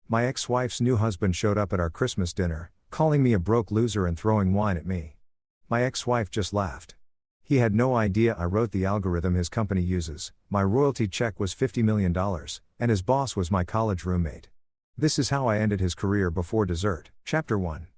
My ex-wife's new husband showed up at our Christmas dinner, calling me a broke loser and throwing wine at me. My ex-wife just laughed. He had no idea I wrote the algorithm his company uses. My royalty check was $50 million, and his boss was my college roommate. This is how I ended his career before dessert. Chapter 1.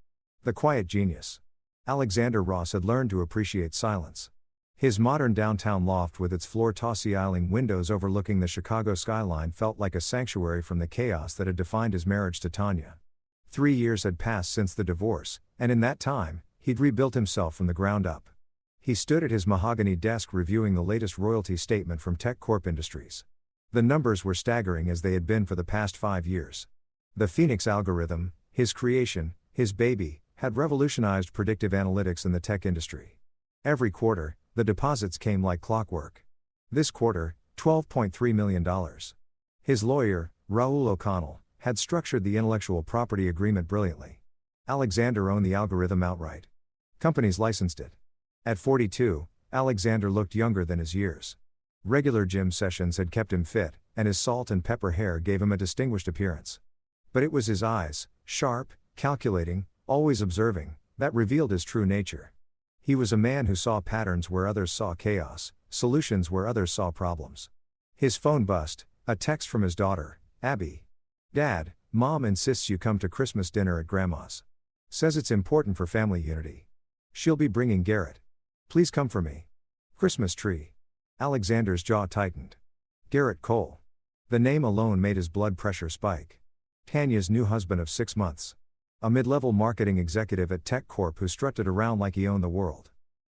The Quiet Genius. Alexander Ross had learned to appreciate silence. His modern downtown loft with its floor-to-ceiling windows overlooking the Chicago skyline felt like a sanctuary from the chaos that had defined his marriage to Tanya. 3 years had passed since the divorce, and in that time, he'd rebuilt himself from the ground up. He stood at his mahogany desk reviewing the latest royalty statement from Tech Corp Industries. The numbers were staggering as they had been for the past 5 years. The Phoenix algorithm, his creation, his baby, had revolutionized predictive analytics in the tech industry. Every quarter, the deposits came like clockwork. This quarter, $12.3 million. His lawyer, Raul O'Connell, had structured the intellectual property agreement brilliantly. Alexander owned the algorithm outright. Companies licensed it. At 42, Alexander looked younger than his years. Regular gym sessions had kept him fit, and his salt and pepper hair gave him a distinguished appearance. But it was his eyes, sharp, calculating, always observing, that revealed his true nature. He was a man who saw patterns where others saw chaos, solutions where others saw problems. His phone buzzed, a text from his daughter, Abby. Dad, Mom insists you come to Christmas dinner at Grandma's. Says it's important for family unity. She'll be bringing Garrett. Please come for me. Christmas tree. Alexander's jaw tightened. Garrett Cole. The name alone made his blood pressure spike. Tanya's new husband of 6 months. A mid-level marketing executive at Tech Corp who strutted around like he owned the world.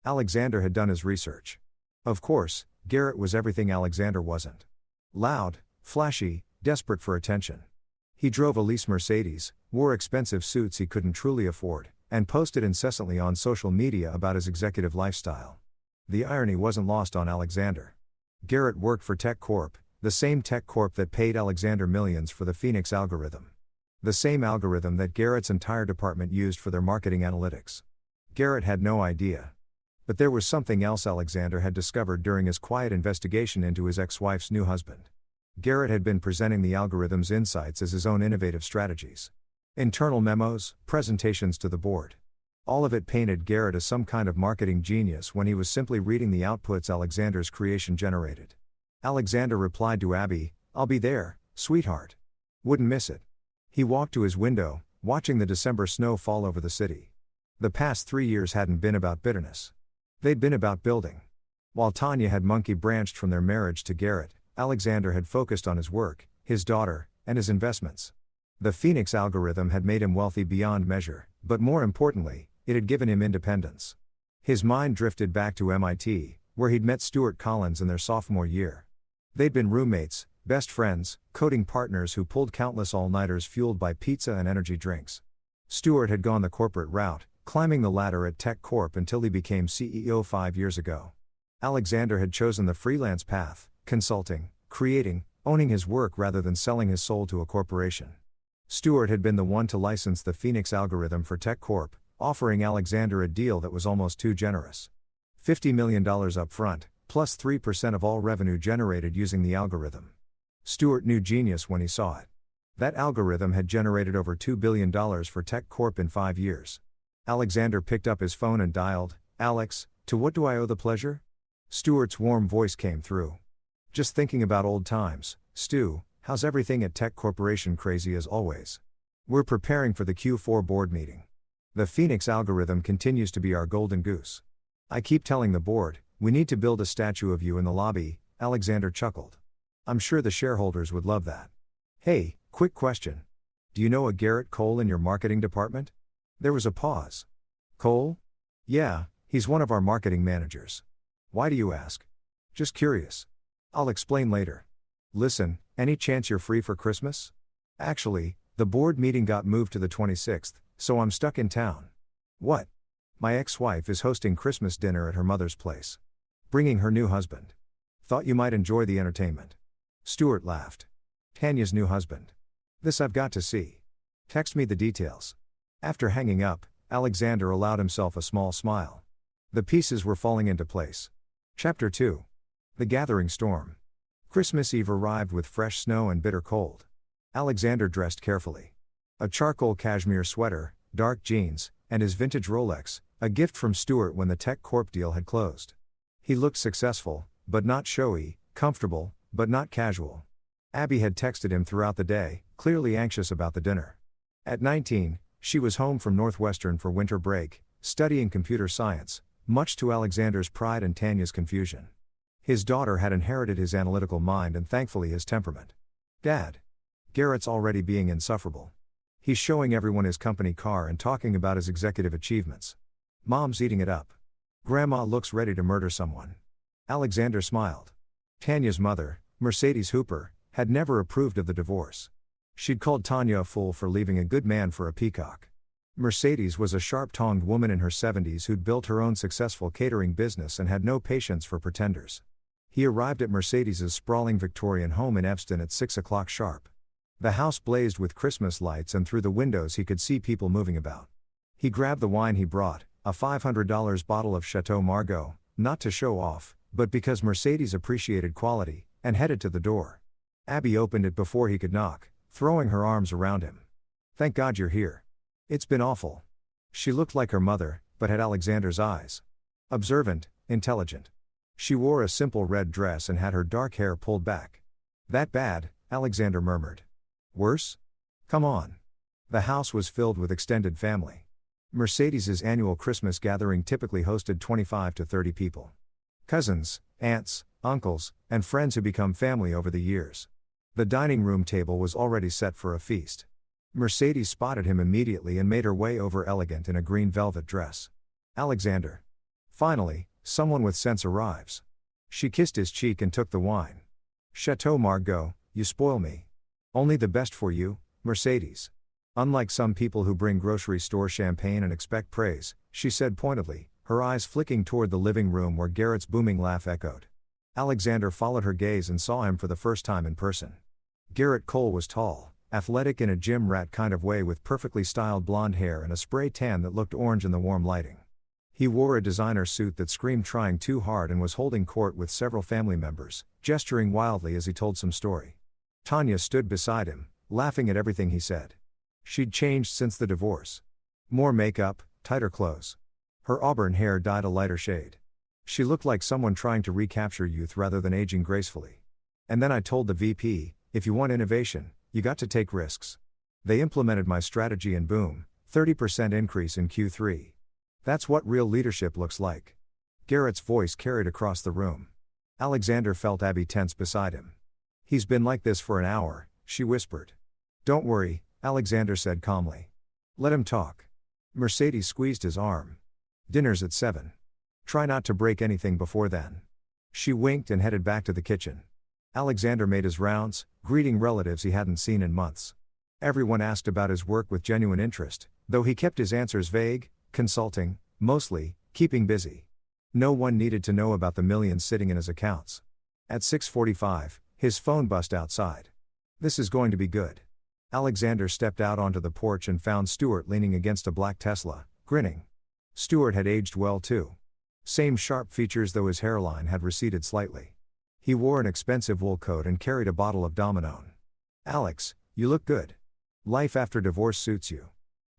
Alexander had done his research. Of course, Garrett was everything Alexander wasn't. Loud, flashy, desperate for attention. He drove a leased Mercedes, wore expensive suits he couldn't truly afford, and posted incessantly on social media about his executive lifestyle. The irony wasn't lost on Alexander. Garrett worked for Tech Corp, the same Tech Corp that paid Alexander millions for the Phoenix algorithm. The same algorithm that Garrett's entire department used for their marketing analytics. Garrett had no idea. But there was something else Alexander had discovered during his quiet investigation into his ex-wife's new husband. Garrett had been presenting the algorithm's insights as his own innovative strategies. Internal memos, presentations to the board. All of it painted Garrett as some kind of marketing genius when he was simply reading the outputs Alexander's creation generated. Alexander replied to Abby, "I'll be there, sweetheart. Wouldn't miss it." He walked to his window, watching the December snow fall over the city. The past 3 years hadn't been about bitterness. They'd been about building. While Tanya had monkey-branched from their marriage to Garrett, Alexander had focused on his work, his daughter, and his investments. The Phoenix algorithm had made him wealthy beyond measure, but more importantly, it had given him independence. His mind drifted back to MIT, where he'd met Stuart Collins in their sophomore year. They'd been roommates, best friends, coding partners who pulled countless all-nighters fueled by pizza and energy drinks. Stuart had gone the corporate route, climbing the ladder at Tech Corp until he became CEO 5 years ago. Alexander had chosen the freelance path, consulting, creating, owning his work rather than selling his soul to a corporation. Stuart had been the one to license the Phoenix algorithm for Tech Corp, offering Alexander a deal that was almost too generous. $50 million up front, plus 3% of all revenue generated using the algorithm. Stuart knew genius when he saw it. That algorithm had generated over $2 billion for Tech Corp in 5 years. Alexander picked up his phone and dialed, "Alex, to what do I owe the pleasure?" Stuart's warm voice came through. "Just thinking about old times, Stu, how's everything at Tech Corporation? Crazy as always. We're preparing for the Q4 board meeting. The Phoenix algorithm continues to be our golden goose. I keep telling the board, we need to build a statue of you in the lobby." Alexander chuckled. "I'm sure the shareholders would love that. Hey, quick question. Do you know a Garrett Cole in your marketing department?" There was a pause. "Cole? Yeah, he's one of our marketing managers. Why do you ask?" "Just curious. I'll explain later. Listen, any chance you're free for Christmas?" "Actually, the board meeting got moved to the 26th, so I'm stuck in town." "What?" "My ex-wife is hosting Christmas dinner at her mother's place. Bringing her new husband. Thought you might enjoy the entertainment." Stuart laughed. "Tanya's new husband. This I've got to see. Text me the details." After hanging up, Alexander allowed himself a small smile. The pieces were falling into place. Chapter 2. The Gathering Storm. Christmas Eve arrived with fresh snow and bitter cold. Alexander dressed carefully. A charcoal cashmere sweater, dark jeans, and his vintage Rolex, a gift from Stuart when the Tech Corp deal had closed. He looked successful, but not showy, comfortable, but not casual. Abby had texted him throughout the day, clearly anxious about the dinner. At 19, she was home from Northwestern for winter break, studying computer science, much to Alexander's pride and Tanya's confusion. His daughter had inherited his analytical mind and thankfully his temperament. Dad. Garrett's already being insufferable. He's showing everyone his company car and talking about his executive achievements. Mom's eating it up. Grandma looks ready to murder someone. Alexander smiled. Tanya's mother, Mercedes Hooper, had never approved of the divorce. She'd called Tanya a fool for leaving a good man for a peacock. Mercedes was a sharp-tongued woman in her 70s who'd built her own successful catering business and had no patience for pretenders. He arrived at Mercedes's sprawling Victorian home in Evanston at 6 o'clock sharp. The house blazed with Christmas lights and through the windows he could see people moving about. He grabbed the wine he brought, a $500 bottle of Chateau Margaux, not to show off, but because Mercedes appreciated quality, and headed to the door. Abby opened it before he could knock, throwing her arms around him. "Thank God you're here. It's been awful." She looked like her mother, but had Alexander's eyes. Observant, intelligent. She wore a simple red dress and had her dark hair pulled back. "That bad?" Alexander murmured. "Worse? Come on." The house was filled with extended family. Mercedes's annual Christmas gathering typically hosted 25 to 30 people. Cousins, aunts, uncles, and friends who become family over the years. The dining room table was already set for a feast. Mercedes spotted him immediately and made her way over, elegant in a green velvet dress. "Alexander." Finally, someone with sense arrives. She kissed his cheek and took the wine. "Chateau Margaux, you spoil me. Only the best for you, Mercedes." "Unlike some people who bring grocery store champagne and expect praise," she said pointedly, her eyes flicking toward the living room where Garrett's booming laugh echoed. Alexander followed her gaze and saw him for the first time in person. Garrett Cole was tall, athletic in a gym rat kind of way with perfectly styled blonde hair and a spray tan that looked orange in the warm lighting. He wore a designer suit that screamed trying too hard and was holding court with several family members, gesturing wildly as he told some story. Tanya stood beside him, laughing at everything he said. She'd changed since the divorce. More makeup, tighter clothes. Her auburn hair dyed a lighter shade. She looked like someone trying to recapture youth rather than aging gracefully. "And then I told the VP, if you want innovation, you got to take risks. They implemented my strategy and boom, 30% increase in Q3. That's what real leadership looks like." Garrett's voice carried across the room. Alexander felt Abby tense beside him. "He's been like this for an hour," she whispered. "Don't worry," Alexander said calmly. "Let him talk." Mercedes squeezed his arm. "Dinner's at 7. Try not to break anything before then." She winked and headed back to the kitchen. Alexander made his rounds, greeting relatives he hadn't seen in months. Everyone asked about his work with genuine interest, though he kept his answers vague, consulting, mostly, keeping busy. No one needed to know about the millions sitting in his accounts. At 6:45, his phone buzzed outside. "This is going to be good." Alexander stepped out onto the porch and found Stuart leaning against a black Tesla, grinning. Stuart had aged well too. Same sharp features though his hairline had receded slightly. He wore an expensive wool coat and carried a bottle of Domino. "Alex, you look good. Life after divorce suits you."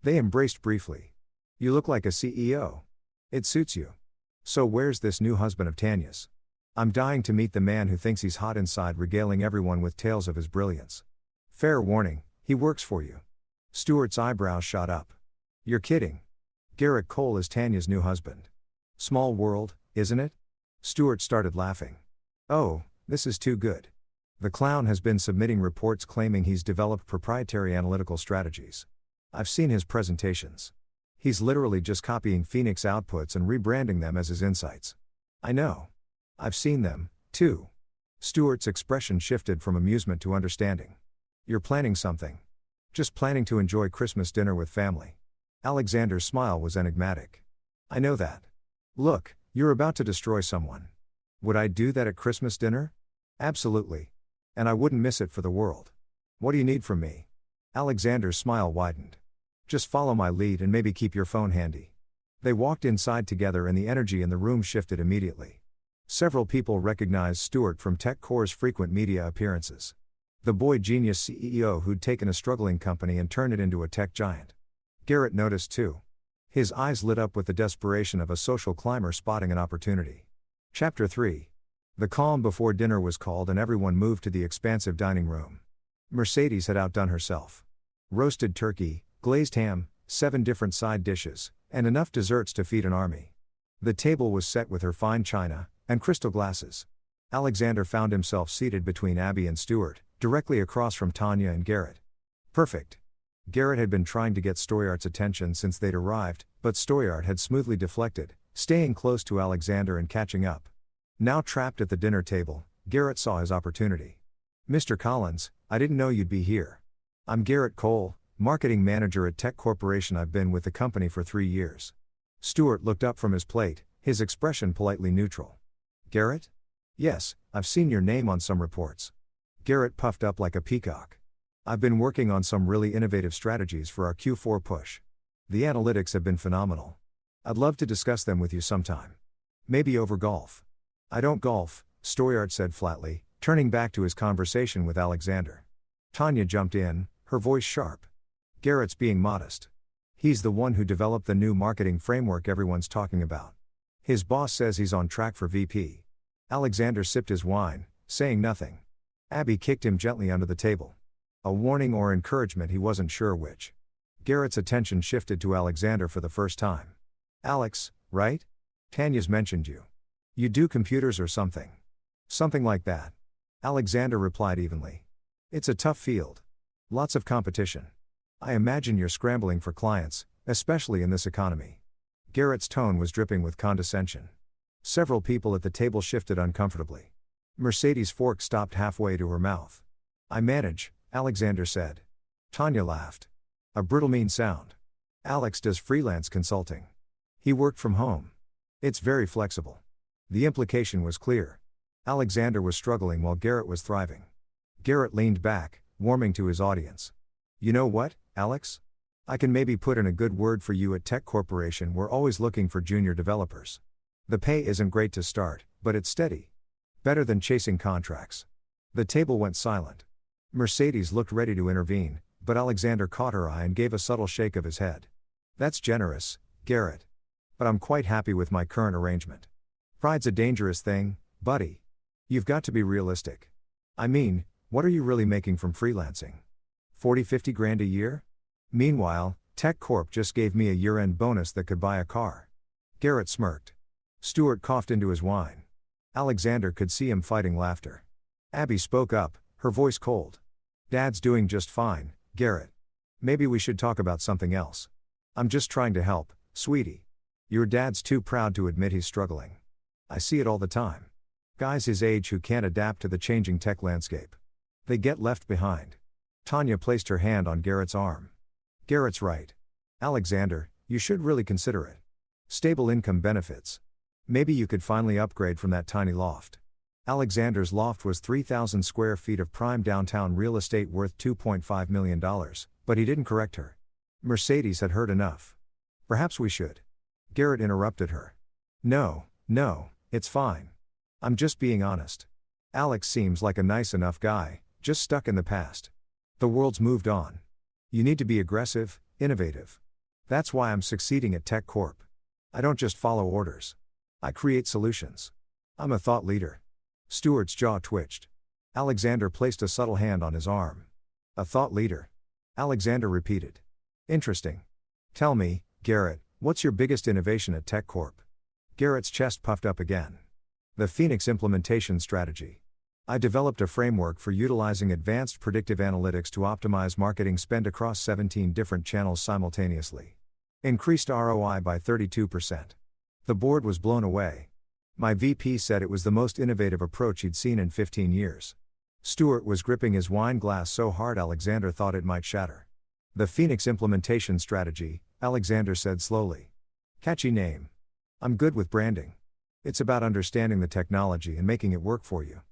They embraced briefly. "You look like a CEO. It suits you. So where's this new husband of Tanya's? I'm dying to meet the man who thinks he's hot inside, regaling everyone with tales of his brilliance. Fair warning, he works for you." Stuart's eyebrows shot up. "You're kidding. Garrett Cole is Tanya's new husband. Small world, isn't it?" Stuart started laughing. "Oh, this is too good. The clown has been submitting reports claiming he's developed proprietary analytical strategies. I've seen his presentations. He's literally just copying Phoenix outputs and rebranding them as his insights." "I know. I've seen them, too." Stuart's expression shifted from amusement to understanding. "You're planning something." "Just planning to enjoy Christmas dinner with family." Alexander's smile was enigmatic. "I know that. Look, you're about to destroy someone. Would I do that at Christmas dinner? Absolutely. And I wouldn't miss it for the world. What do you need from me?" Alexander's smile widened. "Just follow my lead and maybe keep your phone handy." They walked inside together and the energy in the room shifted immediately. Several people recognized Stuart from TechCore's frequent media appearances. The boy genius CEO who'd taken a struggling company and turned it into a tech giant. Garrett noticed too. His eyes lit up with the desperation of a social climber spotting an opportunity. Chapter 3. The calm before dinner was called and everyone moved to the expansive dining room. Mercedes had outdone herself. Roasted turkey, glazed ham, 7 different side dishes, and enough desserts to feed an army. The table was set with her fine china and crystal glasses. Alexander found himself seated between Abby and Stuart, directly across from Tanya and Garrett. Perfect. Garrett had been trying to get Stuart's attention since they'd arrived, but Stuart had smoothly deflected, staying close to Alexander and catching up. Now trapped at the dinner table, Garrett saw his opportunity. "Mr. Collins, I didn't know you'd be here. I'm Garrett Cole, marketing manager at Tech Corporation. I've been with the company for 3 years. Stuart looked up from his plate, his expression politely neutral. "Garrett? Yes, I've seen your name on some reports." Garrett puffed up like a peacock. "I've been working on some really innovative strategies for our Q4 push. The analytics have been phenomenal. I'd love to discuss them with you sometime. Maybe over golf." "I don't golf," Stuart said flatly, turning back to his conversation with Alexander. Tanya jumped in, her voice sharp. "Garrett's being modest. He's the one who developed the new marketing framework everyone's talking about. His boss says he's on track for VP. Alexander sipped his wine, saying nothing. Abby kicked him gently under the table. A warning or encouragement, he wasn't sure which. Garrett's attention shifted to Alexander for the first time. "Alex, right? Tanya's mentioned you. You do computers or something?" "Something like that." Alexander replied evenly. "It's a tough field. Lots of competition. I imagine you're scrambling for clients, especially in this economy." Garrett's tone was dripping with condescension. Several people at the table shifted uncomfortably. Mercedes' fork stopped halfway to her mouth. "I manage," Alexander said. Tanya laughed. "A brittle mean sound. Alex does freelance consulting. He worked from home. It's very flexible." The implication was clear. Alexander was struggling while Garrett was thriving. Garrett leaned back, warming to his audience. "You know what, Alex? I can maybe put in a good word for you at Tech Corporation. We're always looking for junior developers. The pay isn't great to start, but it's steady. Better than chasing contracts." The table went silent. Mercedes looked ready to intervene, but Alexander caught her eye and gave a subtle shake of his head. "That's generous, Garrett. But I'm quite happy with my current arrangement." "Pride's a dangerous thing, buddy. You've got to be realistic. I mean, what are you really making from freelancing? 40-50 grand a year? Meanwhile, Tech Corp just gave me a year-end bonus that could buy a car." Garrett smirked. Stuart coughed into his wine. Alexander could see him fighting laughter. Abby spoke up, her voice cold. "Dad's doing just fine, Garrett. Maybe we should talk about something else. I'm just trying to help, sweetie. Your dad's too proud to admit he's struggling. I see it all the time. Guys his age who can't adapt to the changing tech landscape. They get left behind." Tanya placed her hand on Garrett's arm. "Garrett's right. Alexander, you should really consider it. Stable income benefits. Maybe you could finally upgrade from that tiny loft." Alexander's loft was 3,000 square feet of prime downtown real estate worth $2.5 million, but he didn't correct her. Mercedes had heard enough. "Perhaps we should." Garrett interrupted her. No, it's fine. I'm just being honest. Alex seems like a nice enough guy, just stuck in the past. The world's moved on. You need to be aggressive, innovative. That's why I'm succeeding at Tech Corp. I don't just follow orders. I create solutions. I'm a thought leader." Stuart's jaw twitched. Alexander placed a subtle hand on his arm. "A thought leader?" Alexander repeated. "Interesting. Tell me, Garrett, what's your biggest innovation at Tech Corp?" Garrett's chest puffed up again. "The Phoenix implementation strategy. I developed a framework for utilizing advanced predictive analytics to optimize marketing spend across 17 different channels simultaneously. Increased ROI by 32%. The board was blown away. My VP said it was the most innovative approach he'd seen in 15 years. Stuart was gripping his wine glass so hard Alexander thought it might shatter. "The Phoenix implementation strategy," Alexander said slowly. "Catchy name. I'm good with branding. It's about understanding the technology and making it work for you.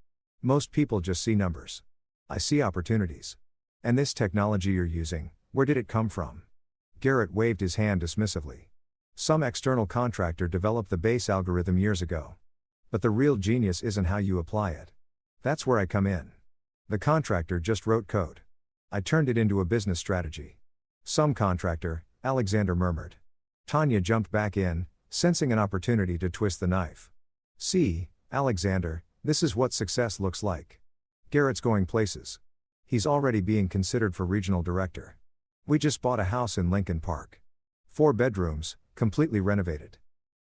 Most people just see numbers. I see opportunities. And this technology you're using, where did it come from?" Garrett waved his hand dismissively. "Some external contractor developed the base algorithm years ago. But the real genius isn't how you apply it. That's where I come in. The contractor just wrote code. I turned it into a business strategy. Some contractor, Alexander murmured. Tanya jumped back in, sensing an opportunity to twist the knife. See, Alexander, this is what success looks like. Garrett's going places. He's already being considered for regional director. We just bought a house in Lincoln Park. 4 bedrooms, completely renovated.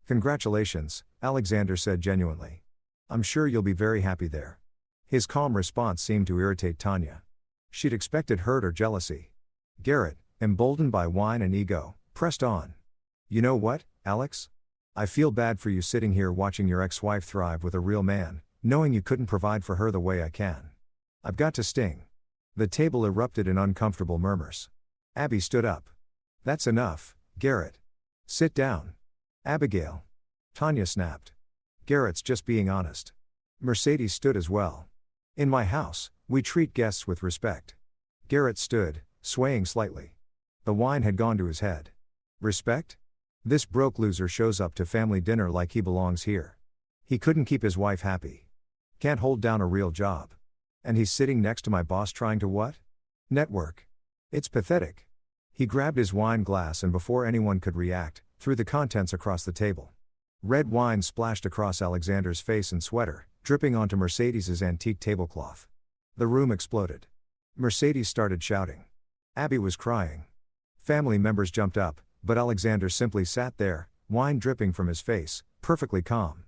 Congratulations, Alexander said genuinely. I'm sure you'll be very happy there. His calm response seemed to irritate Tanya. She'd expected hurt or jealousy. Garrett, emboldened by wine and ego, pressed on. You know what, Alex? I feel bad for you sitting here watching your ex-wife thrive with a real man, knowing you couldn't provide for her the way I can. I've got to sting. The table erupted in uncomfortable murmurs. Abby stood up. That's enough, Garrett. Sit down. Abigail. Tanya snapped. Garrett's just being honest. Mercedes stood as well. In my house, we treat guests with respect. Garrett stood, swaying slightly. The wine had gone to his head. Respect? This broke loser shows up to family dinner like he belongs here. He couldn't keep his wife happy. Can't hold down a real job. And he's sitting next to my boss trying to what? Network. It's pathetic. He grabbed his wine glass and before anyone could react, threw the contents across the table. Red wine splashed across Alexander's face and sweater, dripping onto Mercedes's antique tablecloth. The room exploded. Mercedes started shouting. Abby was crying. Family members jumped up, but Alexander simply sat there, wine dripping from his face, perfectly calm.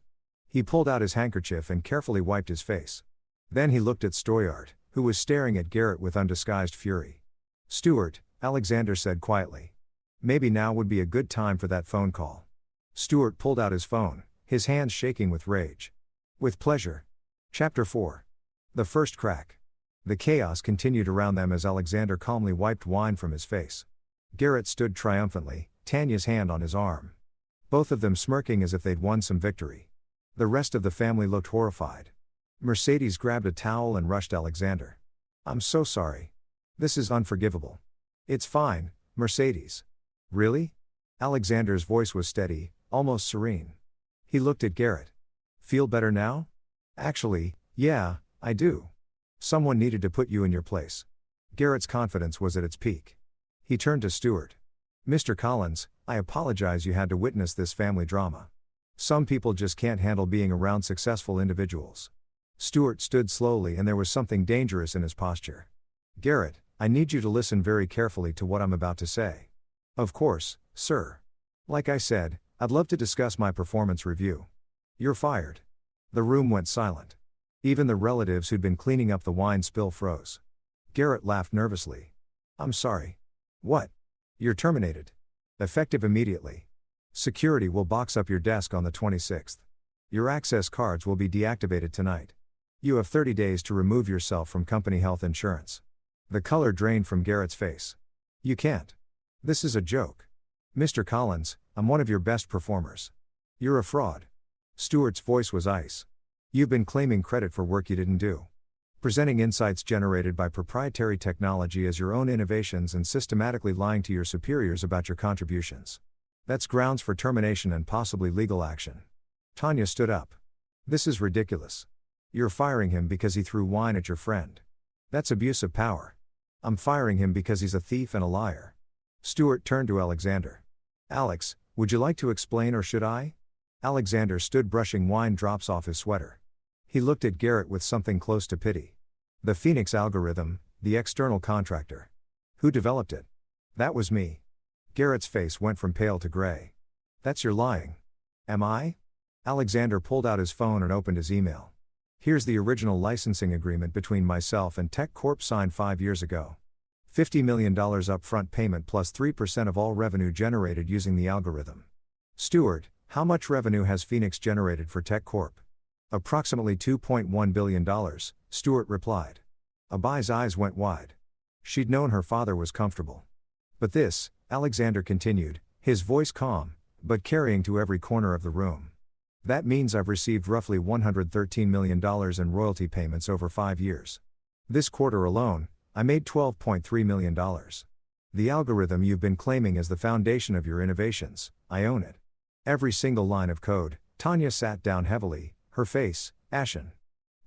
He pulled out his handkerchief and carefully wiped his face. Then he looked at Stuart, who was staring at Garrett with undisguised fury. Stuart, Alexander said quietly. Maybe now would be a good time for that phone call. Stuart pulled out his phone, his hands shaking with rage. With pleasure. Chapter 4. The first crack. The chaos continued around them as Alexander calmly wiped wine from his face. Garrett stood triumphantly, Tanya's hand on his arm. Both of them smirking as if they'd won some victory. The rest of the family looked horrified. Mercedes grabbed a towel and rushed Alexander. I'm so sorry. This is unforgivable. It's fine, Mercedes. Really? Alexander's voice was steady, almost serene. He looked at Garrett. Feel better now? Actually, yeah, I do. Someone needed to put you in your place. Garrett's confidence was at its peak. He turned to Stuart. Mr. Collins, I apologize you had to witness this family drama. Some people just can't handle being around successful individuals. Stuart stood slowly and there was something dangerous in his posture. Garrett, I need you to listen very carefully to what I'm about to say. Of course, sir. Like I said, I'd love to discuss my performance review. You're fired. The room went silent. Even the relatives who'd been cleaning up the wine spill froze. Garrett laughed nervously. I'm sorry. What? You're terminated. Effective immediately. Security will box up your desk on the 26th. Your access cards will be deactivated tonight. You have 30 days to remove yourself from company health insurance. The color drained from Garrett's face. You can't. This is a joke. Mr. Collins, I'm one of your best performers. You're a fraud. Stuart's voice was ice. You've been claiming credit for work you didn't do. Presenting insights generated by proprietary technology as your own innovations and systematically lying to your superiors about your contributions. That's grounds for termination and possibly legal action. Tanya stood up. This is ridiculous. You're firing him because he threw wine at your friend. That's abuse of power. I'm firing him because he's a thief and a liar. Stuart turned to Alexander. Alex, would you like to explain or should I? Alexander stood brushing wine drops off his sweater. He looked at Garrett with something close to pity. The Phoenix algorithm, the external contractor. Who developed it? That was me. Garrett's face went from pale to gray. That's your lying. Am I? Alexander pulled out his phone and opened his email. Here's the original licensing agreement between myself and Tech Corp signed 5 years ago. $50 million upfront payment plus 3% of all revenue generated using the algorithm. Stuart, how much revenue has Phoenix generated for Tech Corp? Approximately $2.1 billion, Stuart replied. Abi's eyes went wide. She'd known her father was comfortable. But this, Alexander continued, his voice calm, but carrying to every corner of the room. That means I've received roughly $113 million in royalty payments over 5 years. This quarter alone, I made $12.3 million. The algorithm you've been claiming as the foundation of your innovations, I own it. Every single line of code. Tanya sat down heavily, her face ashen.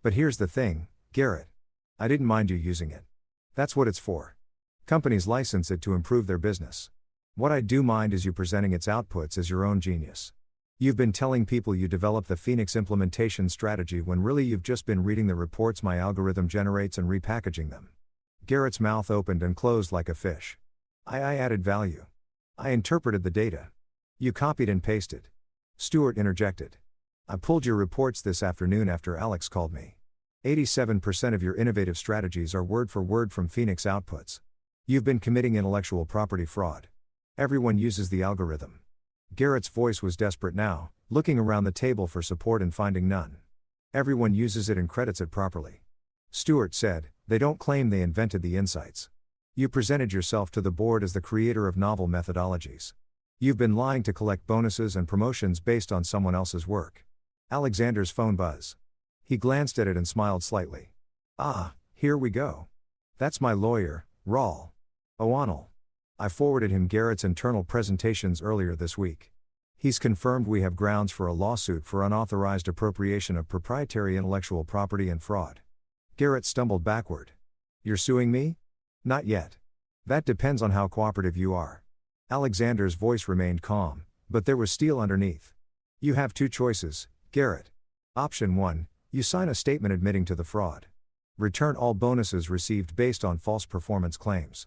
But here's the thing, Garrett. I didn't mind you using it. That's what it's for. Companies license it to improve their business. What I do mind is you presenting its outputs as your own genius. You've been telling people you developed the Phoenix implementation strategy when really you've just been reading the reports my algorithm generates and repackaging them. Garrett's mouth opened and closed like a fish. I added value. I interpreted the data. You copied and pasted. Stuart interjected. I pulled your reports this afternoon after Alex called me. 87% of your innovative strategies are word for word from Phoenix outputs. You've been committing intellectual property fraud. Everyone uses the algorithm. Garrett's voice was desperate now, looking around the table for support and finding none. Everyone uses it and credits it properly. Stuart said, they don't claim they invented the insights. You presented yourself to the board as the creator of novel methodologies. You've been lying to collect bonuses and promotions based on someone else's work. Alexander's phone buzz. He glanced at it and smiled slightly. Ah, here we go. That's my lawyer, Raul O'Onnell. I forwarded him Garrett's internal presentations earlier this week. He's confirmed we have grounds for a lawsuit for unauthorized appropriation of proprietary intellectual property and fraud. Garrett stumbled backward. You're suing me? Not yet. That depends on how cooperative you are. Alexander's voice remained calm, but there was steel underneath. You have two choices, Garrett. Option 1, you sign a statement admitting to the fraud. Return all bonuses received based on false performance claims.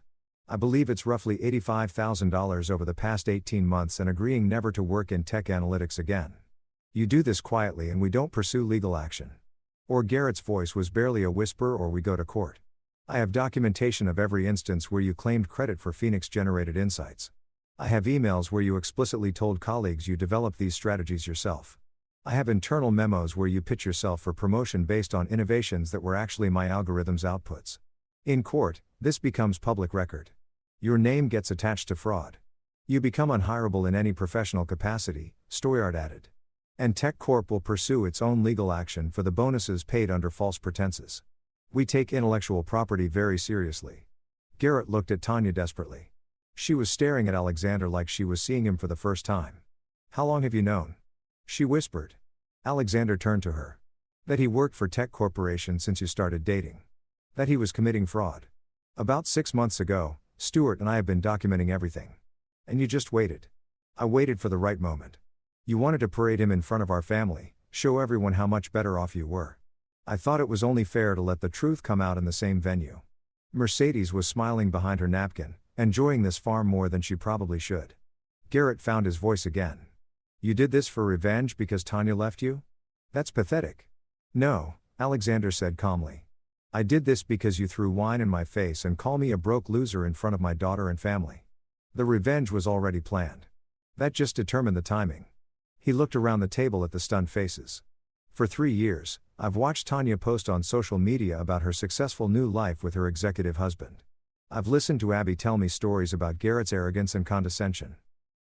I believe it's roughly $85,000 over the past 18 months and agreeing never to work in tech analytics again. You do this quietly and we don't pursue legal action. Or Garrett's voice was barely a whisper, or we go to court. I have documentation of every instance where you claimed credit for Phoenix-generated insights. I have emails where you explicitly told colleagues you developed these strategies yourself. I have internal memos where you pitch yourself for promotion based on innovations that were actually my algorithm's outputs. In court, this becomes public record. Your name gets attached to fraud. You become unhireable in any professional capacity, Stuart added. And Tech Corp will pursue its own legal action for the bonuses paid under false pretenses. We take intellectual property very seriously. Garrett looked at Tanya desperately. She was staring at Alexander like she was seeing him for the first time. How long have you known? She whispered. Alexander turned to her. That he worked for Tech Corporation since you started dating. That he was committing fraud. About 6 months ago, Stuart and I have been documenting everything. And you just waited. I waited for the right moment. You wanted to parade him in front of our family, show everyone how much better off you were. I thought it was only fair to let the truth come out in the same venue. Mercedes was smiling behind her napkin, enjoying this far more than she probably should. Garrett found his voice again. You did this for revenge because Tanya left you? That's pathetic. No, Alexander said calmly. I did this because you threw wine in my face and called me a broke loser in front of my daughter and family. The revenge was already planned. That just determined the timing. He looked around the table at the stunned faces. For 3 years, I've watched Tanya post on social media about her successful new life with her executive husband. I've listened to Abby tell me stories about Garrett's arrogance and condescension.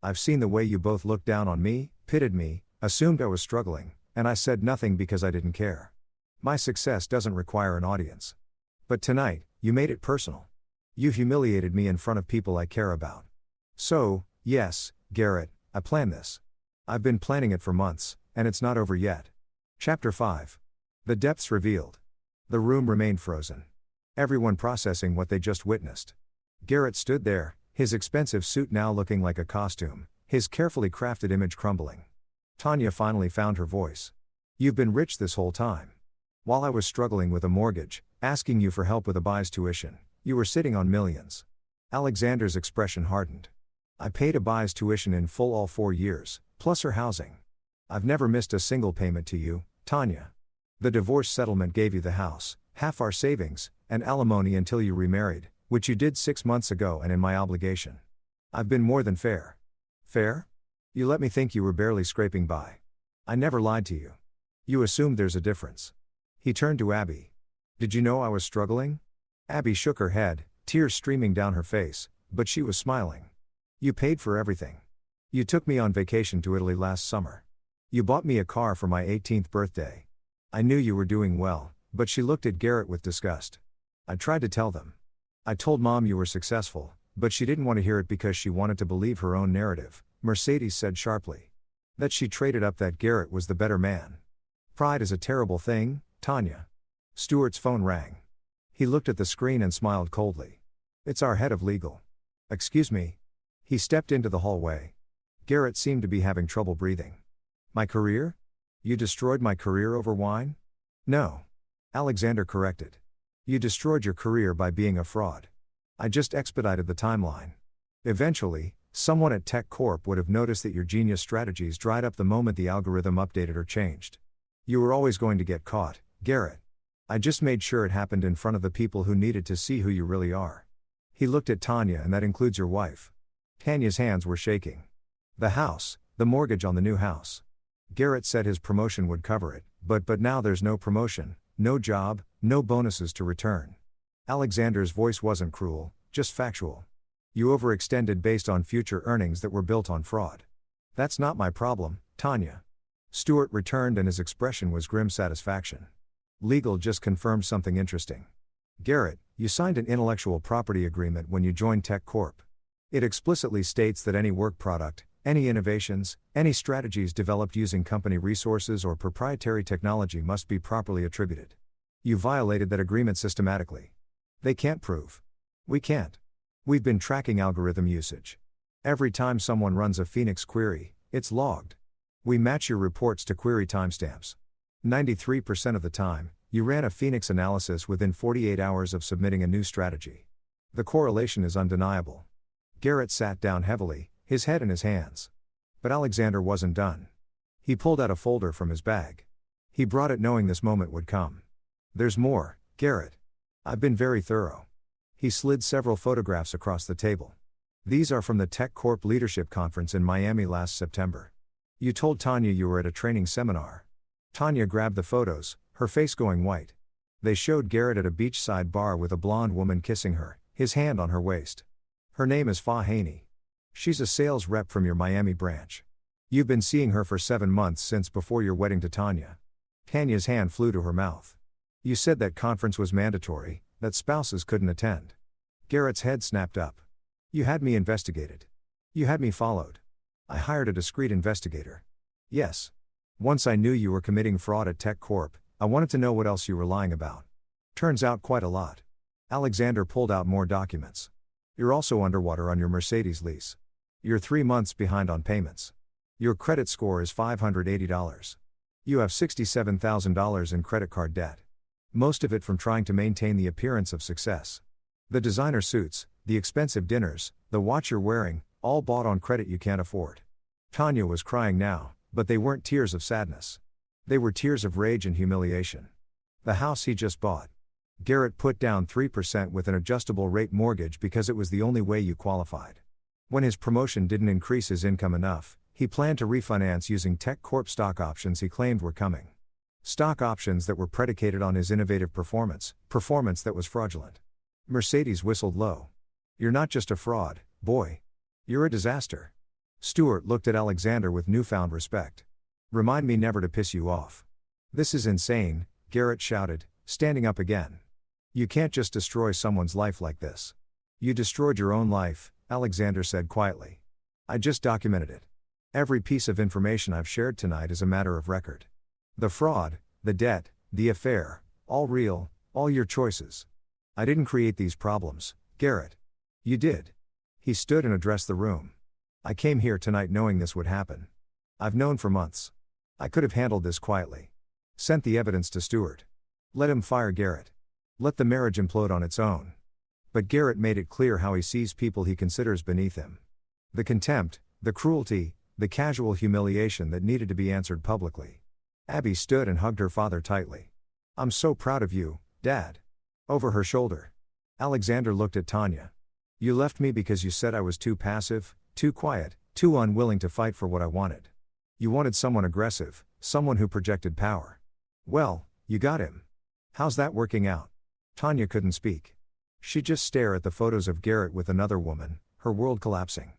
I've seen the way you both looked down on me, pitied me, assumed I was struggling, and I said nothing because I didn't care. My success doesn't require an audience. But tonight, you made it personal. You humiliated me in front of people I care about. So, yes, Garrett, I planned this. I've been planning it for months, and it's not over yet. Chapter 5. The depths revealed. The room remained frozen. Everyone processing what they just witnessed. Garrett stood there, his expensive suit now looking like a costume, his carefully crafted image crumbling. Tanya finally found her voice. You've been rich this whole time. While I was struggling with a mortgage, asking you for help with Abi's tuition, you were sitting on millions. Alexander's expression hardened. I paid Abi's tuition in full all 4 years, plus her housing. I've never missed a single payment to you, Tanya. The divorce settlement gave you the house, half our savings, and alimony until you remarried, which you did 6 months ago and in my obligation. I've been more than fair. Fair? You let me think you were barely scraping by. I never lied to you. You assumed there's a difference. He turned to Abby. Did you know I was struggling? Abby shook her head, tears streaming down her face, but she was smiling. You paid for everything. You took me on vacation to Italy last summer. You bought me a car for my 18th birthday. I knew you were doing well, but she looked at Garrett with disgust. I tried to tell them. I told Mom you were successful, but she didn't want to hear it because she wanted to believe her own narrative, Mercedes said sharply. That she traded up that Garrett was the better man. Pride is a terrible thing, Tanya. Stuart's phone rang. He looked at the screen and smiled coldly. It's our head of legal. Excuse me. He stepped into the hallway. Garrett seemed to be having trouble breathing. My career? You destroyed my career over wine? No. Alexander corrected. You destroyed your career by being a fraud. I just expedited the timeline. Eventually, someone at Tech Corp would have noticed that your genius strategies dried up the moment the algorithm updated or changed. You were always going to get caught, Garrett. I just made sure it happened in front of the people who needed to see who you really are. He looked at Tanya, and that includes your wife. Tanya's hands were shaking. The house, the mortgage on the new house. Garrett said his promotion would cover it, but now there's no promotion, no job, no bonuses to return. Alexander's voice wasn't cruel, just factual. You overextended based on future earnings that were built on fraud. That's not my problem, Tanya. Stuart returned, and his expression was grim satisfaction. Legal just confirmed something interesting. Garrett, you signed an intellectual property agreement when you joined Tech Corp. It explicitly states that any work product, any innovations, any strategies developed using company resources or proprietary technology must be properly attributed. You violated that agreement systematically. They can't prove. We can't. We've been tracking algorithm usage. Every time someone runs a Phoenix query, it's logged. We match your reports to query timestamps. 93% of the time, you ran a Phoenix analysis within 48 hours of submitting a new strategy. The correlation is undeniable. Garrett sat down heavily, his head in his hands. But Alexander wasn't done. He pulled out a folder from his bag. He brought it knowing this moment would come. There's more, Garrett. I've been very thorough. He slid several photographs across the table. These are from the Tech Corp Leadership Conference in Miami last September. You told Tanya you were at a training seminar. Tanya grabbed the photos, her face going white. They showed Garrett at a beachside bar with a blonde woman kissing her, his hand on her waist. Her name is Fa Haney. She's a sales rep from your Miami branch. You've been seeing her for 7 months since before your wedding to Tanya. Tanya's hand flew to her mouth. You said that conference was mandatory, that spouses couldn't attend. Garrett's head snapped up. You had me investigated. You had me followed. I hired a discreet investigator. Yes. Once I knew you were committing fraud at Tech Corp, I wanted to know what else you were lying about. Turns out quite a lot. Alexander pulled out more documents. You're also underwater on your Mercedes lease. You're 3 months behind on payments. Your credit score is $580. You have $67,000 in credit card debt. Most of it from trying to maintain the appearance of success. The designer suits, the expensive dinners, the watch you're wearing, all bought on credit you can't afford. Tanya was crying now, but they weren't tears of sadness. They were tears of rage and humiliation. The house he just bought. Garrett put down 3% with an adjustable rate mortgage because it was the only way you qualified. When his promotion didn't increase his income enough, he planned to refinance using Tech Corp stock options he claimed were coming. Stock options that were predicated on his innovative performance that was fraudulent. Mercedes whistled low. You're not just a fraud, boy. You're a disaster. Stuart looked at Alexander with newfound respect. Remind me never to piss you off. This is insane, Garrett shouted, standing up again. You can't just destroy someone's life like this. You destroyed your own life, Alexander said quietly. I just documented it. Every piece of information I've shared tonight is a matter of record. The fraud, the debt, the affair, all real, all your choices. I didn't create these problems, Garrett. You did. He stood and addressed the room. I came here tonight knowing this would happen. I've known for months. I could have handled this quietly. Sent the evidence to Stuart. Let him fire Garrett. Let the marriage implode on its own. But Garrett made it clear how he sees people he considers beneath him. The contempt, the cruelty, the casual humiliation that needed to be answered publicly. Abby stood and hugged her father tightly. I'm so proud of you, Dad. Over her shoulder. Alexander looked at Tanya. You left me because you said I was too passive, too quiet, too unwilling to fight for what I wanted. You wanted someone aggressive, someone who projected power. Well, you got him. How's that working out? Tanya couldn't speak. She'd just stare at the photos of Garrett with another woman, her world collapsing.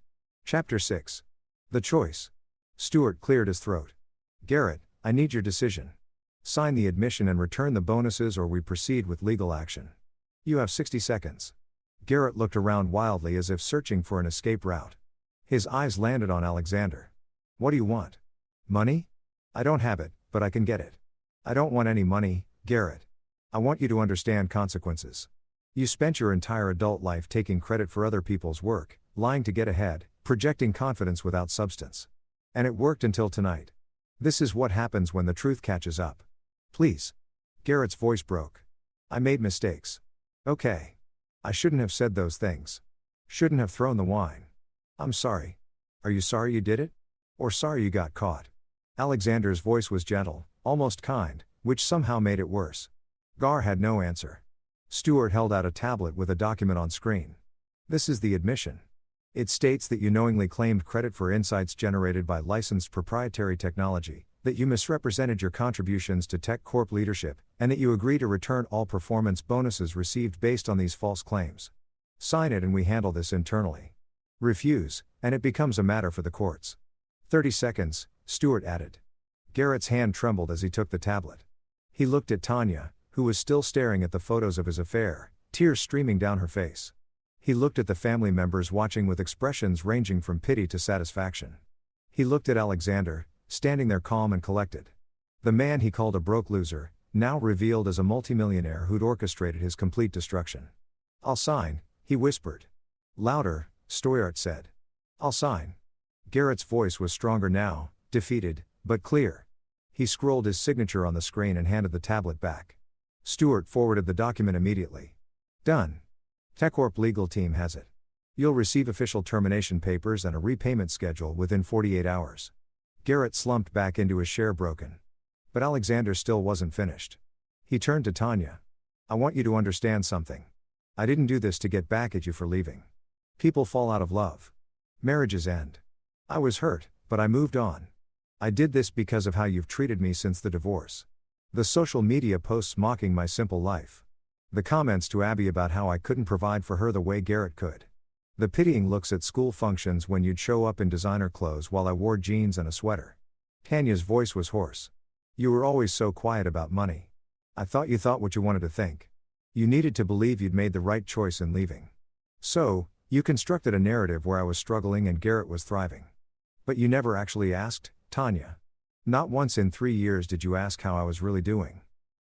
Chapter 6. The Choice. Stuart cleared his throat. Garrett, I need your decision. Sign the admission and return the bonuses or we proceed with legal action. You have 60 seconds. Garrett looked around wildly as if searching for an escape route. His eyes landed on Alexander. What do you want? Money? I don't have it, but I can get it. I don't want any money, Garrett. I want you to understand consequences. You spent your entire adult life taking credit for other people's work, lying to get ahead, projecting confidence without substance. And it worked until tonight. This is what happens when the truth catches up. Please. Garrett's voice broke. I made mistakes. Okay. I shouldn't have said those things. Shouldn't have thrown the wine. I'm sorry. Are you sorry you did it? Or sorry you got caught? Alexander's voice was gentle, almost kind, which somehow made it worse. Gar had no answer. Stuart held out a tablet with a document on screen. This is the admission. It states that you knowingly claimed credit for insights generated by licensed proprietary technology, that you misrepresented your contributions to Tech Corp leadership, and that you agree to return all performance bonuses received based on these false claims. Sign it and we handle this internally. Refuse, and it becomes a matter for the courts. 30 seconds, Stuart added. Garrett's hand trembled as he took the tablet. He looked at Tanya, who was still staring at the photos of his affair, tears streaming down her face. He looked at the family members watching with expressions ranging from pity to satisfaction. He looked at Alexander, standing there calm and collected. The man he called a broke loser, now revealed as a multimillionaire who'd orchestrated his complete destruction. I'll sign, he whispered. Louder, Stuart said. I'll sign. Garrett's voice was stronger now, defeated, but clear. He scrolled his signature on the screen and handed the tablet back. Stuart forwarded the document immediately. Done. TechCorp legal team has it. You'll receive official termination papers and a repayment schedule within 48 hours. Garrett slumped back into his chair broken. But Alexander still wasn't finished. He turned to Tanya. I want you to understand something. I didn't do this to get back at you for leaving. People fall out of love. Marriages end. I was hurt, but I moved on. I did this because of how you've treated me since the divorce. The social media posts mocking my simple life. The comments to Abby about how I couldn't provide for her the way Garrett could. The pitying looks at school functions when you'd show up in designer clothes while I wore jeans and a sweater. Tanya's voice was hoarse. You were always so quiet about money. I thought you thought what you wanted to think. You needed to believe you'd made the right choice in leaving. So, you constructed a narrative where I was struggling and Garrett was thriving. But you never actually asked, Tanya. Not once in 3 years did you ask how I was really doing.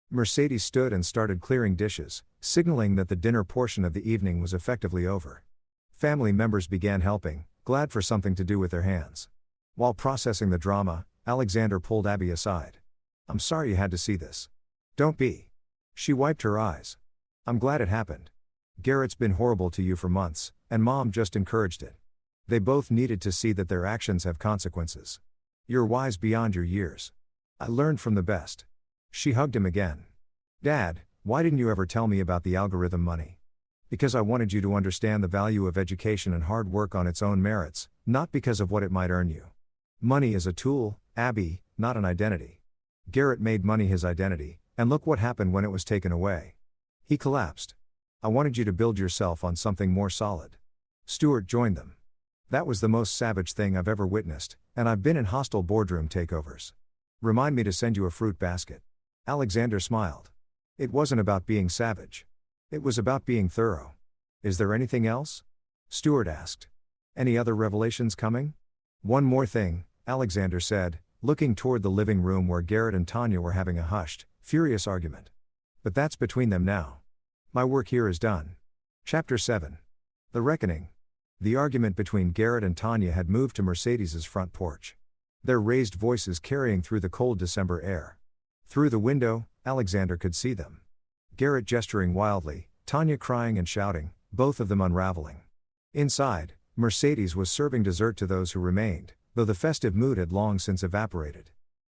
Mercedes stood and started clearing dishes, signaling that the dinner portion of the evening was effectively over. Family members began helping, glad for something to do with their hands. While processing the drama, Alexander pulled Abby aside. I'm sorry you had to see this. Don't be. She wiped her eyes. I'm glad it happened. Garrett's been horrible to you for months, and Mom just encouraged it. They both needed to see that their actions have consequences. You're wise beyond your years. I learned from the best. She hugged him again. Dad, why didn't you ever tell me about the algorithm money? Because I wanted you to understand the value of education and hard work on its own merits, not because of what it might earn you. Money is a tool, Abby, not an identity. Garrett made money his identity, and look what happened when it was taken away. He collapsed. I wanted you to build yourself on something more solid. Stuart joined them. That was the most savage thing I've ever witnessed, and I've been in hostile boardroom takeovers. Remind me to send you a fruit basket. Alexander smiled. It wasn't about being savage. It was about being thorough. Is there anything else? Stuart asked. Any other revelations coming? One more thing, Alexander said, looking toward the living room where Garrett and Tanya were having a hushed, furious argument. But that's between them now. My work here is done. Chapter 7. The Reckoning. The argument between Garrett and Tanya had moved to Mercedes's front porch. Their raised voices carrying through the cold December air. Through the window, Alexander could see them. Garrett gesturing wildly, Tanya crying and shouting, both of them unraveling. Inside, Mercedes was serving dessert to those who remained, though the festive mood had long since evaporated.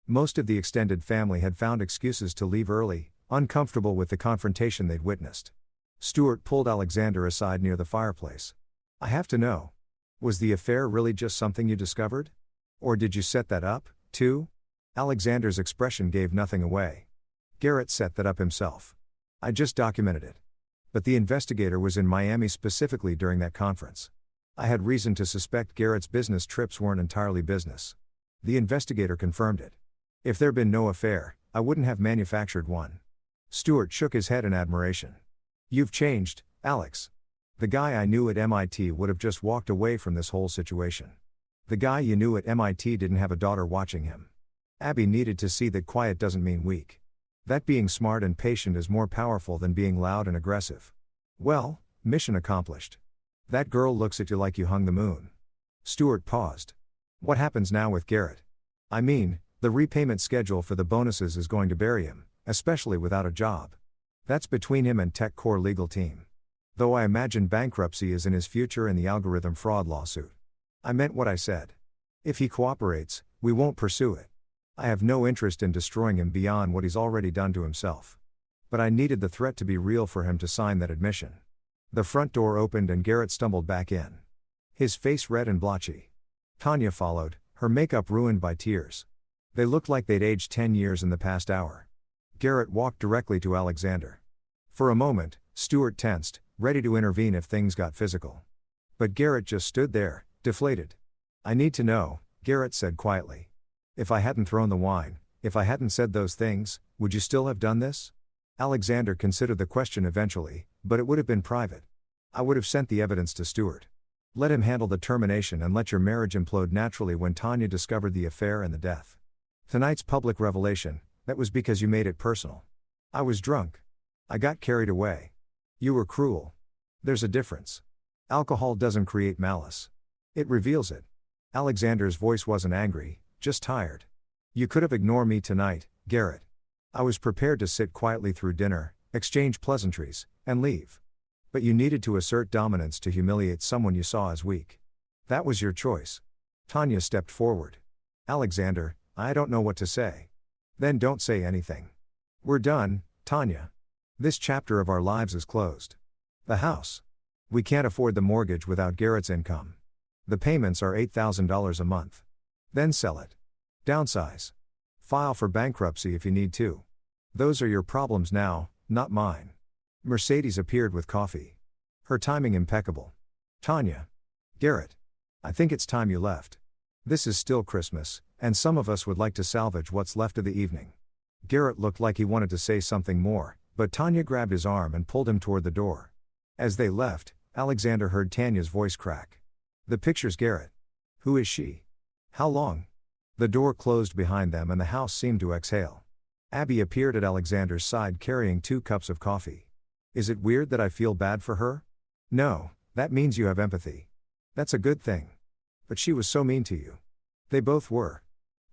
Most of the extended family had found excuses to leave early, uncomfortable with the confrontation they'd witnessed. Stuart pulled Alexander aside near the fireplace. I have to know. Was the affair really just something you discovered? Or did you set that up, too? Alexander's expression gave nothing away. Garrett set that up himself. I just documented it. But the investigator was in Miami specifically during that conference. I had reason to suspect Garrett's business trips weren't entirely business. The investigator confirmed it. If there'd been no affair, I wouldn't have manufactured one. Stuart shook his head in admiration. You've changed, Alex. The guy I knew at MIT would have just walked away from this whole situation. The guy you knew at MIT didn't have a daughter watching him. Abby needed to see that quiet doesn't mean weak. That being smart and patient is more powerful than being loud and aggressive. Well, mission accomplished. That girl looks at you like you hung the moon. Stuart paused. What happens now with Garrett? I mean, the repayment schedule for the bonuses is going to bury him, especially without a job. That's between him and Tech Core legal team. Though I imagine bankruptcy is in his future in the algorithm fraud lawsuit. I meant what I said. If he cooperates, we won't pursue it. I have no interest in destroying him beyond what he's already done to himself. But I needed the threat to be real for him to sign that admission. The front door opened and Garrett stumbled back in. His face red and blotchy. Tanya followed, her makeup ruined by tears. They looked like they'd aged 10 years in the past hour. Garrett walked directly to Alexander. For a moment, Stuart tensed, ready to intervene if things got physical. But Garrett just stood there, deflated. I need to know, Garrett said quietly. If I hadn't thrown the wine, if I hadn't said those things, would you still have done this? Alexander considered the question eventually, but it would have been private. I would have sent the evidence to Stuart. Let him handle the termination and let your marriage implode naturally when Tanya discovered the affair and the death. Tonight's public revelation, that was because you made it personal. I was drunk. I got carried away. You were cruel. There's a difference. Alcohol doesn't create malice. It reveals it. Alexander's voice wasn't angry, just tired. You could have ignored me tonight, Garrett. I was prepared to sit quietly through dinner, exchange pleasantries, and leave. But you needed to assert dominance to humiliate someone you saw as weak. That was your choice. Tanya stepped forward. Alexander, I don't know what to say. Then don't say anything. We're done, Tanya. This chapter of our lives is closed. The house. We can't afford the mortgage without Garrett's income. The payments are $8,000 a month. Then sell it. Downsize. File for bankruptcy if you need to. Those are your problems now, not mine. Mercedes appeared with coffee. Her timing impeccable. Tanya. Garrett. I think it's time you left. This is still Christmas, and some of us would like to salvage what's left of the evening. Garrett looked like he wanted to say something more, but Tanya grabbed his arm and pulled him toward the door. As they left, Alexander heard Tanya's voice crack. The picture's Garrett. Who is she? How long? The door closed behind them and the house seemed to exhale. Abby appeared at Alexander's side carrying 2 cups of coffee. Is it weird that I feel bad for her? No, that means you have empathy. That's a good thing. But she was so mean to you. They both were.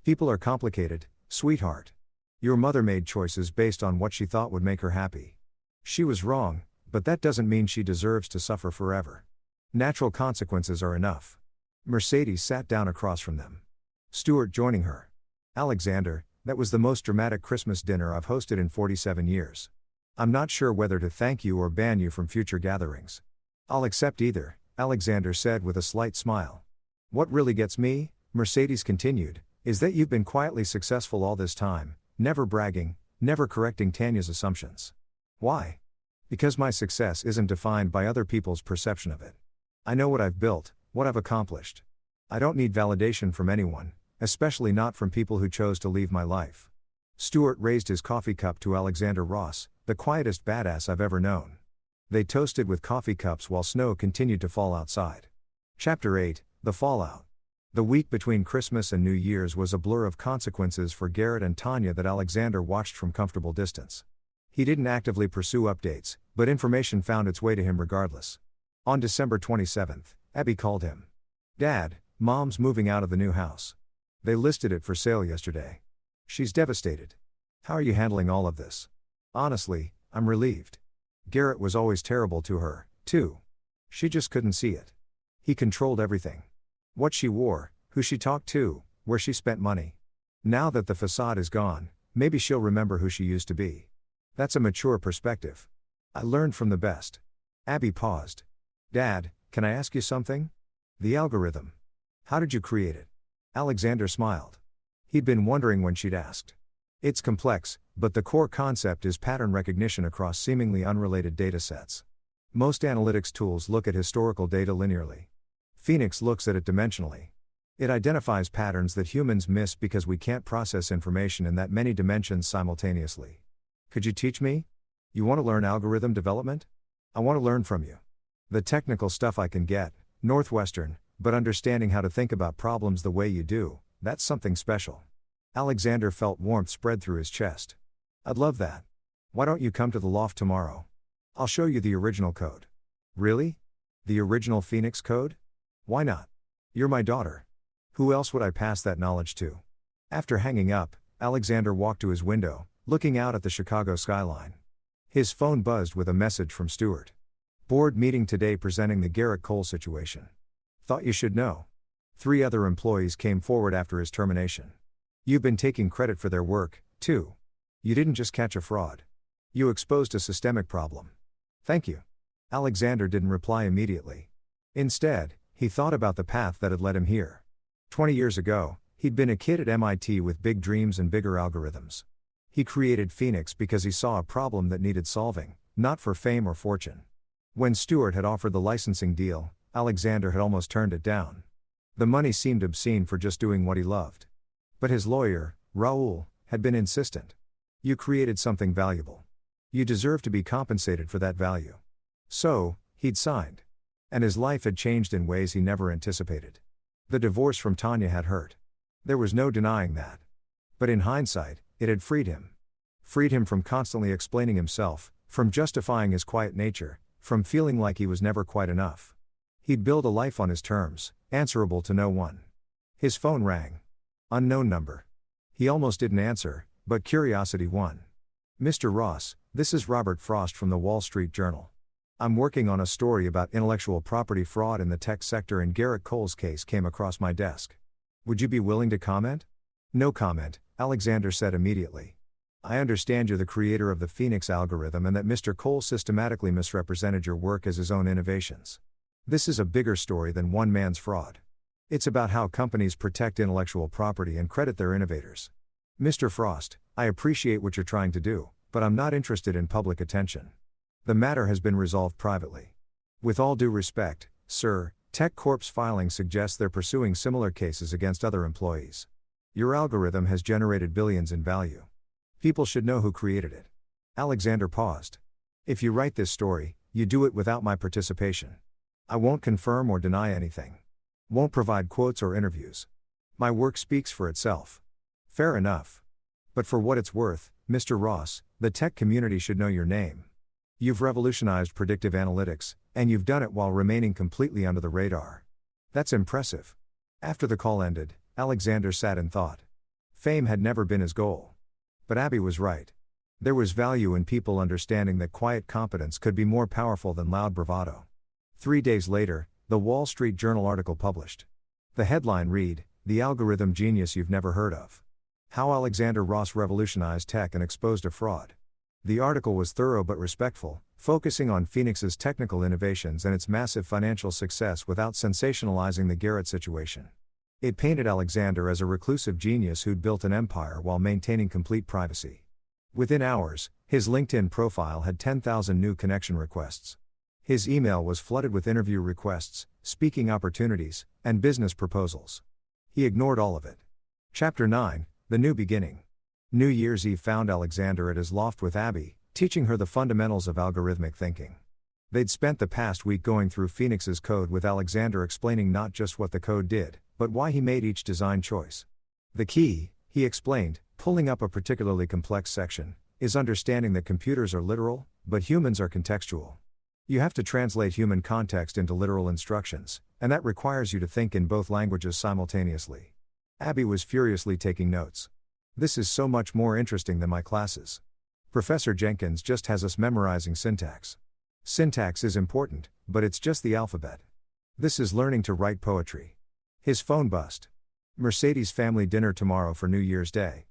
People are complicated, sweetheart. Your mother made choices based on what she thought would make her happy. She was wrong, but that doesn't mean she deserves to suffer forever. Natural consequences are enough. Mercedes sat down across from them. Stuart joining her. Alexander, that was the most dramatic Christmas dinner I've hosted in 47 years. I'm not sure whether to thank you or ban you from future gatherings. I'll accept either, Alexander said with a slight smile. What really gets me, Mercedes continued, is that you've been quietly successful all this time, never bragging, never correcting Tanya's assumptions. Why? Because my success isn't defined by other people's perception of it. I know what I've built, what I've accomplished. I don't need validation from anyone, especially not from people who chose to leave my life. Stuart raised his coffee cup to Alexander Ross, the quietest badass I've ever known. They toasted with coffee cups while snow continued to fall outside. Chapter 8, The Fallout. The week between Christmas and New Year's was a blur of consequences for Garrett and Tanya that Alexander watched from comfortable distance. He didn't actively pursue updates, but information found its way to him regardless. On December 27th, Abby called him. Dad, Mom's moving out of the new house. They listed it for sale yesterday. She's devastated. How are you handling all of this? Honestly, I'm relieved. Garrett was always terrible to her, too. She just couldn't see it. He controlled everything. What she wore, who she talked to, where she spent money. Now that the facade is gone, maybe she'll remember who she used to be. That's a mature perspective. I learned from the best. Abby paused. Dad, can I ask you something? The algorithm. How did you create it? Alexander smiled. He'd been wondering when she'd asked. It's complex, but the core concept is pattern recognition across seemingly unrelated datasets. Most analytics tools look at historical data linearly. Phoenix looks at it dimensionally. It identifies patterns that humans miss because we can't process information in that many dimensions simultaneously. Could you teach me? You want to learn algorithm development? I want to learn from you. The technical stuff I can get, Northwestern, but understanding how to think about problems the way you do, that's something special. Alexander felt warmth spread through his chest. I'd love that. Why don't you come to the loft tomorrow? I'll show you the original code. Really? The original Phoenix code? Why not? You're my daughter. Who else would I pass that knowledge to? After hanging up, Alexander walked to his window, looking out at the Chicago skyline. His phone buzzed with a message from Stuart. Board meeting today presenting the Garrett Cole situation. Thought you should know. 3 other employees came forward after his termination. You've been taking credit for their work, too. You didn't just catch a fraud. You exposed a systemic problem. Thank you. Alexander didn't reply immediately. Instead, he thought about the path that had led him here. 20 years ago, he'd been a kid at MIT with big dreams and bigger algorithms. He created Phoenix because he saw a problem that needed solving, not for fame or fortune. When Stuart had offered the licensing deal, Alexander had almost turned it down. The money seemed obscene for just doing what he loved. But his lawyer, Raoul, had been insistent. You created something valuable. You deserve to be compensated for that value. So, he'd signed. And his life had changed in ways he never anticipated. The divorce from Tanya had hurt. There was no denying that. But in hindsight, it had freed him. Freed him from constantly explaining himself, from justifying his quiet nature, from feeling like he was never quite enough. He'd build a life on his terms, answerable to no one. His phone rang. Unknown number. He almost didn't answer, but curiosity won. Mr. Ross, this is Robert Frost from the Wall Street Journal. I'm working on a story about intellectual property fraud in the tech sector, and Garrett Cole's case came across my desk. Would you be willing to comment? No comment, Alexander said immediately. I understand you're the creator of the Phoenix algorithm and that Mr. Cole systematically misrepresented your work as his own innovations. This is a bigger story than one man's fraud. It's about how companies protect intellectual property and credit their innovators. Mr. Frost, I appreciate what you're trying to do, but I'm not interested in public attention. The matter has been resolved privately. With all due respect, sir, TechCorp's filing suggests they're pursuing similar cases against other employees. Your algorithm has generated billions in value. People should know who created it. Alexander paused. If you write this story, you do it without my participation. I won't confirm or deny anything. Won't provide quotes or interviews. My work speaks for itself. Fair enough. But for what it's worth, Mr. Ross, the tech community should know your name. You've revolutionized predictive analytics, and you've done it while remaining completely under the radar. That's impressive. After the call ended, Alexander sat and thought. Fame had never been his goal. But Abby was right. There was value in people understanding that quiet competence could be more powerful than loud bravado. 3 days later, the Wall Street Journal article published. The headline read, "The Algorithm Genius You've Never Heard of. How Alexander Ross Revolutionized Tech and Exposed a Fraud." The article was thorough but respectful, focusing on Phoenix's technical innovations and its massive financial success without sensationalizing the Garrett situation. It painted Alexander as a reclusive genius who'd built an empire while maintaining complete privacy. Within hours, his LinkedIn profile had 10,000 new connection requests. His email was flooded with interview requests, speaking opportunities, and business proposals. He ignored all of it. Chapter 9, The New Beginning. New Year's Eve found Alexander at his loft with Abby, teaching her the fundamentals of algorithmic thinking. They'd spent the past week going through Phoenix's code with Alexander explaining not just what the code did, but why he made each design choice. The key, he explained, pulling up a particularly complex section, is understanding that computers are literal, but humans are contextual. You have to translate human context into literal instructions, and that requires you to think in both languages simultaneously. Abby was furiously taking notes. This is so much more interesting than my classes. Professor Jenkins just has us memorizing syntax. Syntax is important, but it's just the alphabet. This is learning to write poetry. His phone buzzed. Mercedes family dinner tomorrow for New Year's Day.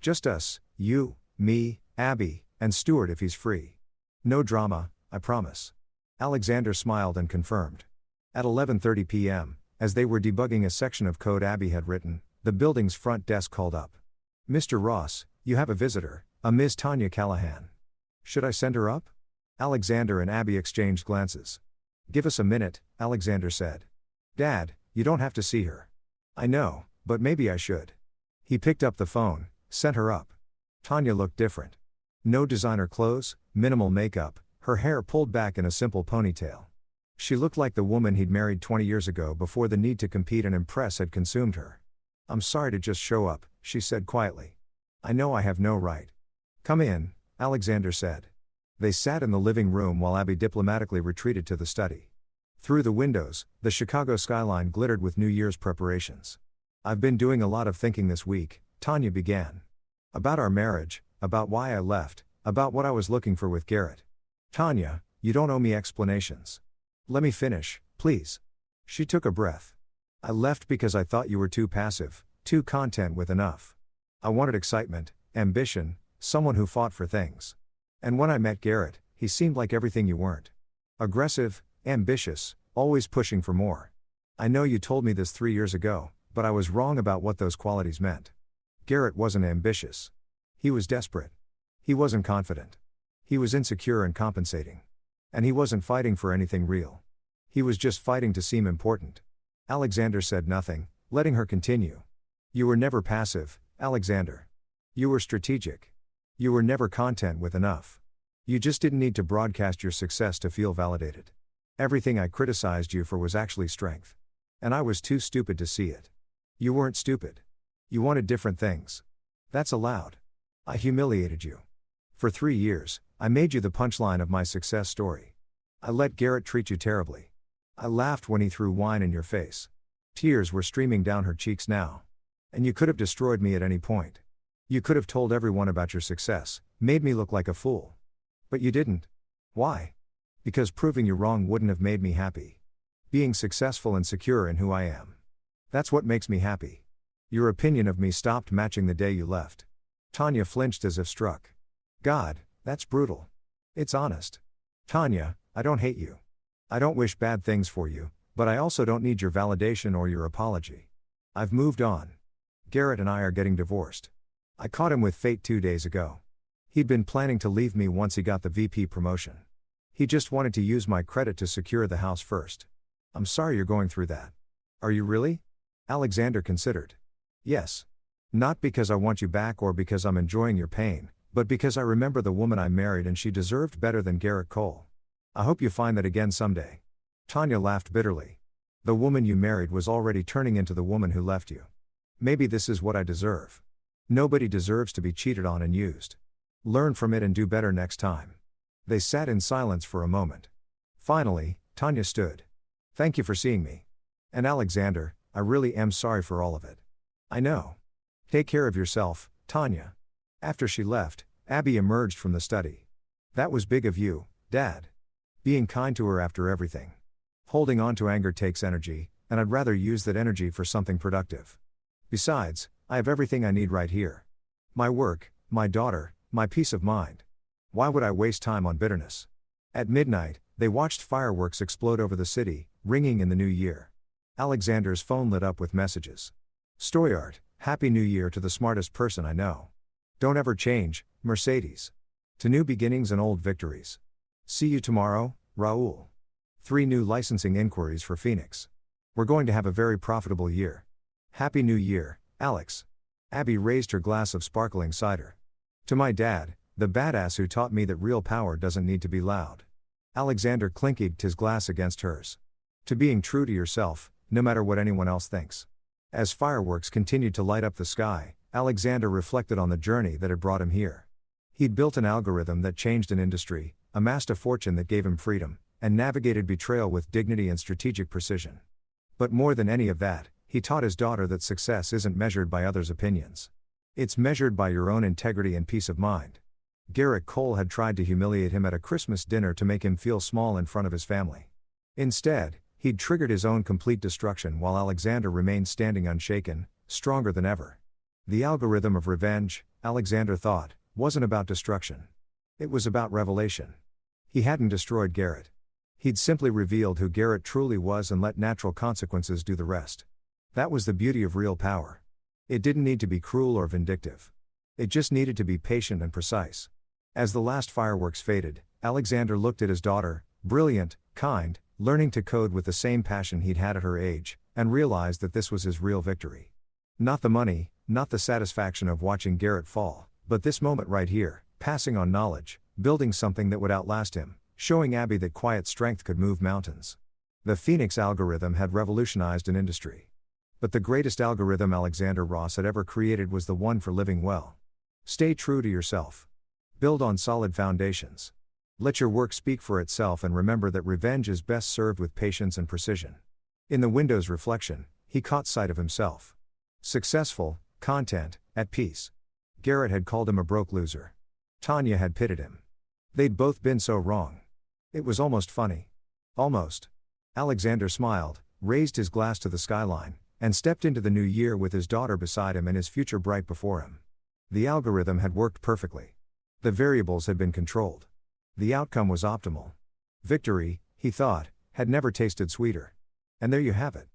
Just us, you, me, Abby, and Stuart if he's free. No drama, I promise. Alexander smiled and confirmed. At 11:30 p.m., as they were debugging a section of code Abby had written, the building's front desk called up. Mr. Ross, you have a visitor, a Ms. Tanya Callahan. Should I send her up? Alexander and Abby exchanged glances. Give us a minute, Alexander said. Dad, you don't have to see her. I know, but maybe I should. He picked up the phone, sent her up. Tanya looked different. No designer clothes, minimal makeup, her hair pulled back in a simple ponytail. She looked like the woman he'd married 20 years ago before the need to compete and impress had consumed her. I'm sorry to just show up, she said quietly. I know I have no right. Come in, Alexander said. They sat in the living room while Abby diplomatically retreated to the study. Through the windows, the Chicago skyline glittered with New Year's preparations. I've been doing a lot of thinking this week, Tanya began. About our marriage, about why I left, about what I was looking for with Garrett. Tanya, you don't owe me explanations. Let me finish, please. She took a breath. I left because I thought you were too passive, too content with enough. I wanted excitement, ambition, someone who fought for things. And when I met Garrett, he seemed like everything you weren't. Aggressive, ambitious, always pushing for more. I know you told me this 3 years ago, but I was wrong about what those qualities meant. Garrett wasn't ambitious. He was desperate. He wasn't confident. He was insecure and compensating. And he wasn't fighting for anything real. He was just fighting to seem important. Alexander said nothing, letting her continue. You were never passive, Alexander. You were strategic. You were never content with enough. You just didn't need to broadcast your success to feel validated. Everything I criticized you for was actually strength. And I was too stupid to see it. You weren't stupid. You wanted different things. That's allowed. I humiliated you. For 3 years, I made you the punchline of my success story. I let Garrett treat you terribly. I laughed when he threw wine in your face. Tears were streaming down her cheeks now. And you could have destroyed me at any point. You could have told everyone about your success, made me look like a fool. But you didn't. Why? Because proving you wrong wouldn't have made me happy. Being successful and secure in who I am. That's what makes me happy. Your opinion of me stopped matching the day you left. Tanya flinched as if struck. God, that's brutal. It's honest. Tanya, I don't hate you. I don't wish bad things for you, but I also don't need your validation or your apology. I've moved on. Garrett and I are getting divorced. I caught him with fate 2 days ago. He'd been planning to leave me once he got the VP promotion. He just wanted to use my credit to secure the house first. I'm sorry you're going through that. Are you really? Alexander considered. Yes. Not because I want you back or because I'm enjoying your pain, but because I remember the woman I married and she deserved better than Garrett Cole. I hope you find that again someday. Tanya laughed bitterly. The woman you married was already turning into the woman who left you. Maybe this is what I deserve. Nobody deserves to be cheated on and used. Learn from it and do better next time. They sat in silence for a moment. Finally, Tanya stood. Thank you for seeing me. And Alexander, I really am sorry for all of it. I know. Take care of yourself, Tanya. After she left, Abby emerged from the study. That was big of you, Dad. Being kind to her after everything. Holding on to anger takes energy, and I'd rather use that energy for something productive. Besides, I have everything I need right here. My work, my daughter, my peace of mind. Why would I waste time on bitterness? At midnight, they watched fireworks explode over the city, ringing in the new year. Alexander's phone lit up with messages. Stuart, Happy New Year to the smartest person I know. Don't ever change, Mercedes. To new beginnings and old victories. See you tomorrow, Raul. 3 new licensing inquiries for Phoenix. We're going to have a very profitable year. Happy New Year, Alex. Abby raised her glass of sparkling cider. To my dad, the badass who taught me that real power doesn't need to be loud. Alexander clinked his glass against hers. To being true to yourself, no matter what anyone else thinks. As fireworks continued to light up the sky, Alexander reflected on the journey that had brought him here. He'd built an algorithm that changed an industry, amassed a fortune that gave him freedom, and navigated betrayal with dignity and strategic precision. But more than any of that, he taught his daughter that success isn't measured by others' opinions. It's measured by your own integrity and peace of mind. Garrett Cole had tried to humiliate him at a Christmas dinner to make him feel small in front of his family. Instead, he'd triggered his own complete destruction while Alexander remained standing unshaken, stronger than ever. The algorithm of revenge, Alexander thought, wasn't about destruction. It was about revelation. He hadn't destroyed Garrett. He'd simply revealed who Garrett truly was and let natural consequences do the rest. That was the beauty of real power. It didn't need to be cruel or vindictive. It just needed to be patient and precise. As the last fireworks faded, Alexander looked at his daughter, brilliant, kind, learning to code with the same passion he'd had at her age, and realized that this was his real victory. Not the money, not the satisfaction of watching Garrett fall, but this moment right here, passing on knowledge, building something that would outlast him, showing Abby that quiet strength could move mountains. The Phoenix algorithm had revolutionized an industry. But the greatest algorithm Alexander Ross had ever created was the one for living well. Stay true to yourself. Build on solid foundations. Let your work speak for itself and remember that revenge is best served with patience and precision. In the window's reflection, he caught sight of himself. Successful, content, at peace. Garrett had called him a broke loser. Tanya had pitied him. They'd both been so wrong. It was almost funny. Almost. Alexander smiled, raised his glass to the skyline, and stepped into the new year with his daughter beside him and his future bright before him. The algorithm had worked perfectly. The variables had been controlled. The outcome was optimal. Victory, he thought, had never tasted sweeter. And there you have it.